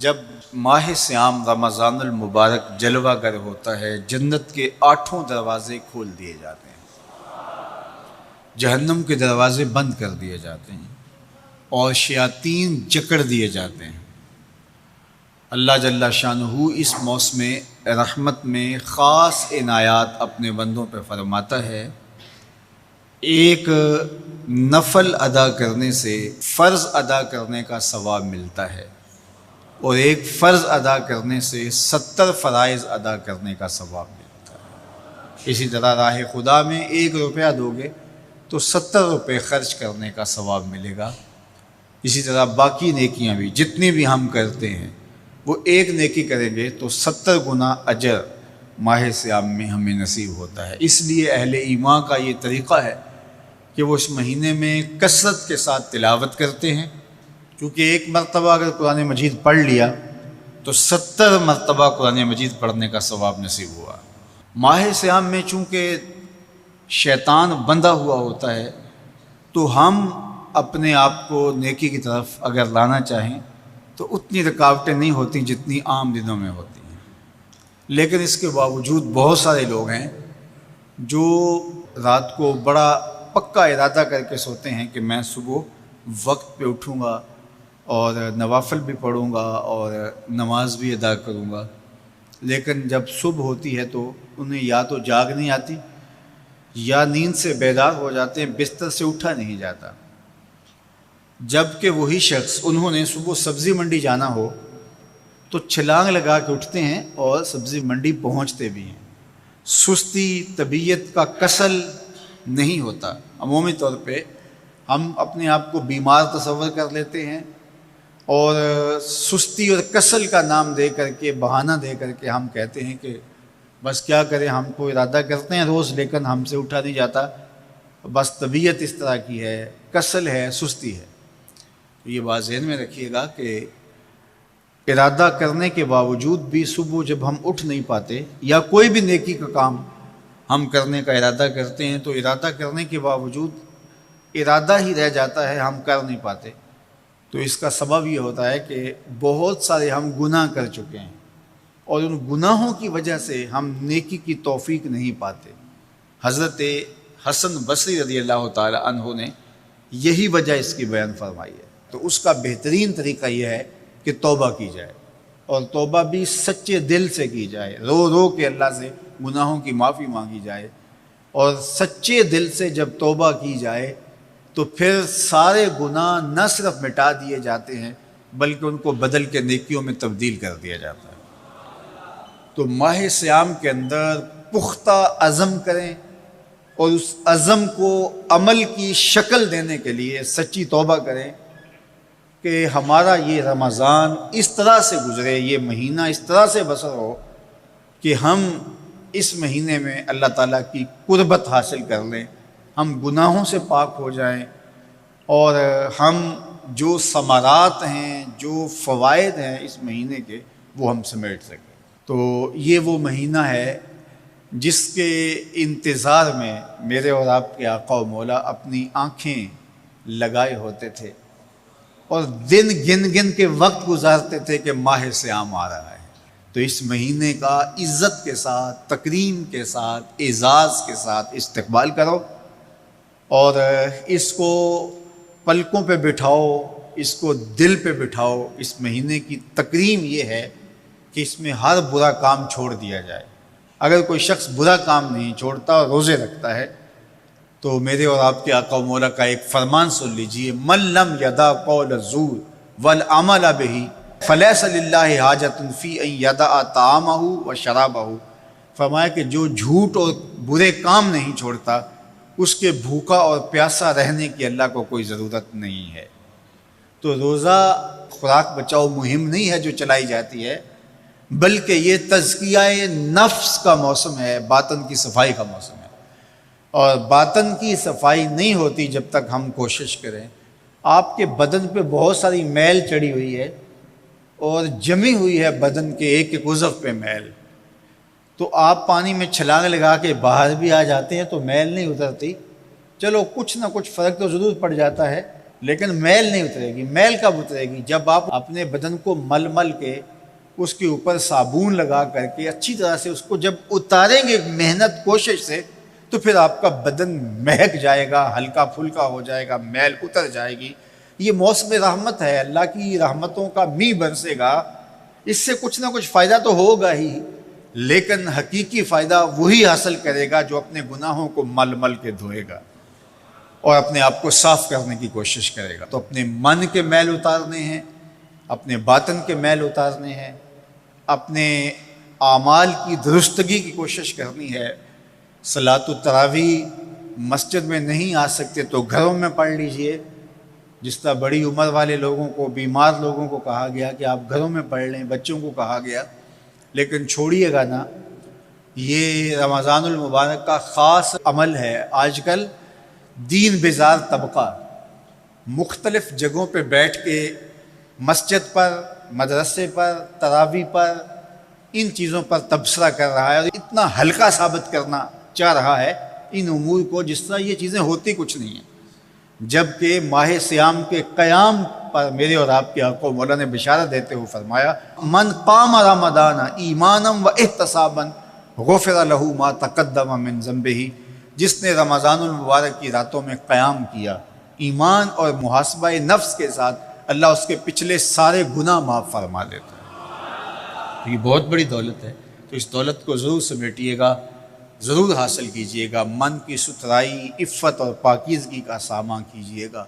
جب ماہ صیام رمضان المبارک جلوہ گر ہوتا ہے، جنت کے 8 دروازے کھول دیے جاتے ہیں، جہنم کے دروازے بند کر دیے جاتے ہیں اور شیاطین جکڑ دیے جاتے ہیں۔ اللہ جل شانہ اس موسم رحمت میں خاص عنایات اپنے بندوں پہ فرماتا ہے۔ ایک نفل ادا کرنے سے فرض ادا کرنے کا ثواب ملتا ہے اور ایک فرض ادا کرنے سے 70 فرائض ادا کرنے کا ثواب ملتا ہے۔ اسی طرح راہ خدا میں 1 روپیہ دو گے تو 70 روپے خرچ کرنے کا ثواب ملے گا۔ اسی طرح باقی نیکیاں بھی جتنی بھی ہم کرتے ہیں، وہ ایک نیکی کریں گے تو 70 گنا اجر ماہ صیام میں ہمیں نصیب ہوتا ہے۔ اس لیے اہل ایمان کا یہ طریقہ ہے کہ وہ اس مہینے میں کثرت کے ساتھ تلاوت کرتے ہیں، کیونکہ ایک مرتبہ اگر قرآن مجید پڑھ لیا تو 70 مرتبہ قرآن مجید پڑھنے کا ثواب نصیب ہوا۔ ماہ صیام میں چونکہ شیطان بندھا ہوا ہوتا ہے، تو ہم اپنے آپ کو نیکی کی طرف اگر لانا چاہیں تو اتنی رکاوٹیں نہیں ہوتی جتنی عام دنوں میں ہوتی ہیں، لیکن اس کے باوجود بہت سارے لوگ ہیں جو رات کو بڑا پکا ارادہ کر کے سوتے ہیں کہ میں صبح وقت پہ اٹھوں گا اور نوافل بھی پڑھوں گا اور نماز بھی ادا کروں گا، لیکن جب صبح ہوتی ہے تو انہیں یا تو جاگ نہیں آتی یا نیند سے بیدار ہو جاتے ہیں، بستر سے اٹھا نہیں جاتا۔ جب کہ وہی شخص انہوں نے صبح سبزی منڈی جانا ہو تو چھلانگ لگا کے اٹھتے ہیں اور سبزی منڈی پہنچتے بھی ہیں۔ سستی، طبیعت کا کسل نہیں ہوتا۔ عمومی طور پہ ہم اپنے آپ کو بیمار تصور کر لیتے ہیں اور سستی اور کسل کا نام دے کر کے، بہانہ دے کر کے ہم کہتے ہیں کہ بس کیا کریں، ہم کو ارادہ کرتے ہیں روز لیکن ہم سے اٹھا نہیں جاتا، بس طبیعت اس طرح کی ہے، کسل ہے، سستی ہے۔ یہ بات ذہن میں رکھیے گا کہ ارادہ کرنے کے باوجود بھی صبح جب ہم اٹھ نہیں پاتے یا کوئی بھی نیکی کا کام ہم کرنے کا ارادہ کرتے ہیں تو ارادہ کرنے کے باوجود ارادہ ہی رہ جاتا ہے، ہم کر نہیں پاتے، تو اس کا سبب یہ ہوتا ہے کہ بہت سارے ہم گناہ کر چکے ہیں اور ان گناہوں کی وجہ سے ہم نیکی کی توفیق نہیں پاتے۔ حضرت حسن بصری رضی اللہ تعالی عنہ نے یہی وجہ اس کی بیان فرمائی ہے۔ تو اس کا بہترین طریقہ یہ ہے کہ توبہ کی جائے، اور توبہ بھی سچے دل سے کی جائے، رو رو کے اللہ سے گناہوں کی معافی مانگی جائے، اور سچے دل سے جب توبہ کی جائے تو پھر سارے گناہ نہ صرف مٹا دیے جاتے ہیں بلکہ ان کو بدل کے نیکیوں میں تبدیل کر دیا جاتا ہے۔ تو ماہ صیام کے اندر پختہ عزم کریں اور اس عزم کو عمل کی شکل دینے کے لیے سچی توبہ کریں کہ ہمارا یہ رمضان اس طرح سے گزرے، یہ مہینہ اس طرح سے بسر ہو کہ ہم اس مہینے میں اللہ تعالیٰ کی قربت حاصل کر لیں، ہم گناہوں سے پاک ہو جائیں اور ہم جو ثمرات ہیں، جو فوائد ہیں اس مہینے کے، وہ ہم سمیٹ سکیں۔ تو یہ وہ مہینہ ہے جس کے انتظار میں میرے اور آپ کے آقا و مولا اپنی آنکھیں لگائے ہوتے تھے اور دن گن گن کے وقت گزارتے تھے کہ ماہ صیام آ رہا ہے۔ تو اس مہینے کا عزت کے ساتھ، تکریم کے ساتھ، اعزاز کے ساتھ استقبال کرو اور اس کو پلکوں پہ بٹھاؤ، اس کو دل پہ بٹھاؤ۔ اس مہینے کی تکریم یہ ہے کہ اس میں ہر برا کام چھوڑ دیا جائے۔ اگر کوئی شخص برا کام نہیں چھوڑتا اور روزے رکھتا ہے تو میرے اور آپ کے آقا و مولا کا ایک فرمان سن لیجئے، من لم یدع قول الزور والعمل بہ فلیس للہ حاجۃ فی ان یدع طعامہ و شرابہ۔ فرمایا کہ جو جھوٹ اور برے کام نہیں چھوڑتا، اس کے بھوکا اور پیاسا رہنے کی اللہ کو کوئی ضرورت نہیں ہے۔ تو روزہ خوراک بچاؤ مہم نہیں ہے جو چلائی جاتی ہے، بلکہ یہ تزکیہ نفس کا موسم ہے، باطن کی صفائی کا موسم ہے، اور باطن کی صفائی نہیں ہوتی جب تک ہم کوشش کریں۔ آپ کے بدن پہ بہت ساری میل چڑھی ہوئی ہے اور جمی ہوئی ہے بدن کے ایک ایک عضو پہ میل، تو آپ پانی میں چھلانگ لگا کے باہر بھی آ جاتے ہیں تو میل نہیں اترتی، چلو کچھ نہ کچھ فرق تو ضرور پڑ جاتا ہے، لیکن میل نہیں اترے گی۔ میل کب اترے گی؟ جب آپ اپنے بدن کو مل مل کے اس کے اوپر صابون لگا کر کے اچھی طرح سے اس کو جب اتاریں گے محنت کوشش سے، تو پھر آپ کا بدن مہک جائے گا، ہلکا پھلکا ہو جائے گا، میل اتر جائے گی۔ یہ موسم رحمت ہے، اللہ کی رحمتوں کا می برسے گا، اس سے کچھ نہ کچھ فائدہ تو ہوگا ہی، لیکن حقیقی فائدہ وہی حاصل کرے گا جو اپنے گناہوں کو مل مل کے دھوئے گا اور اپنے آپ کو صاف کرنے کی کوشش کرے گا۔ تو اپنے من کے میل اتارنے ہیں، اپنے باطن کے میل اتارنے ہیں، اپنے اعمال کی درستگی کی کوشش کرنی ہے۔ صلاۃ التراویح مسجد میں نہیں آ سکتے تو گھروں میں پڑھ لیجئے، جس طرح بڑی عمر والے لوگوں کو، بیمار لوگوں کو کہا گیا کہ آپ گھروں میں پڑھ لیں، بچوں کو کہا گیا، لیکن چھوڑیے گا نا، یہ رمضان المبارک کا خاص عمل ہے۔ آج کل دین بیزار طبقہ مختلف جگہوں پہ بیٹھ کے مسجد پر، مدرسے پر، تراویح پر، ان چیزوں پر تبصرہ کر رہا ہے اور اتنا ہلکا ثابت کرنا چاہ رہا ہے ان امور کو، جس طرح یہ چیزیں ہوتی کچھ نہیں ہیں، جبکہ ماہ صیام کے قیام پر میرے اور آپ کے آقا مولا نے بشارت دیتے ہوئے فرمایا، من قام رمضان ایمانا و احتسابا غفر لہ ما تقدم من ذنبہ، جس نے رمضان المبارک کی راتوں میں قیام کیا ایمان اور محاسبہ نفس کے ساتھ، اللہ اس کے پچھلے سارے گناہ معاف فرما دیتا ہے۔ یہ بہت بڑی دولت ہے، تو اس دولت کو ضرور سمیٹیے گا، ضرور حاصل کیجئے گا، من کی ستھرائی، عفت اور پاکیزگی کا سامان کیجئے گا۔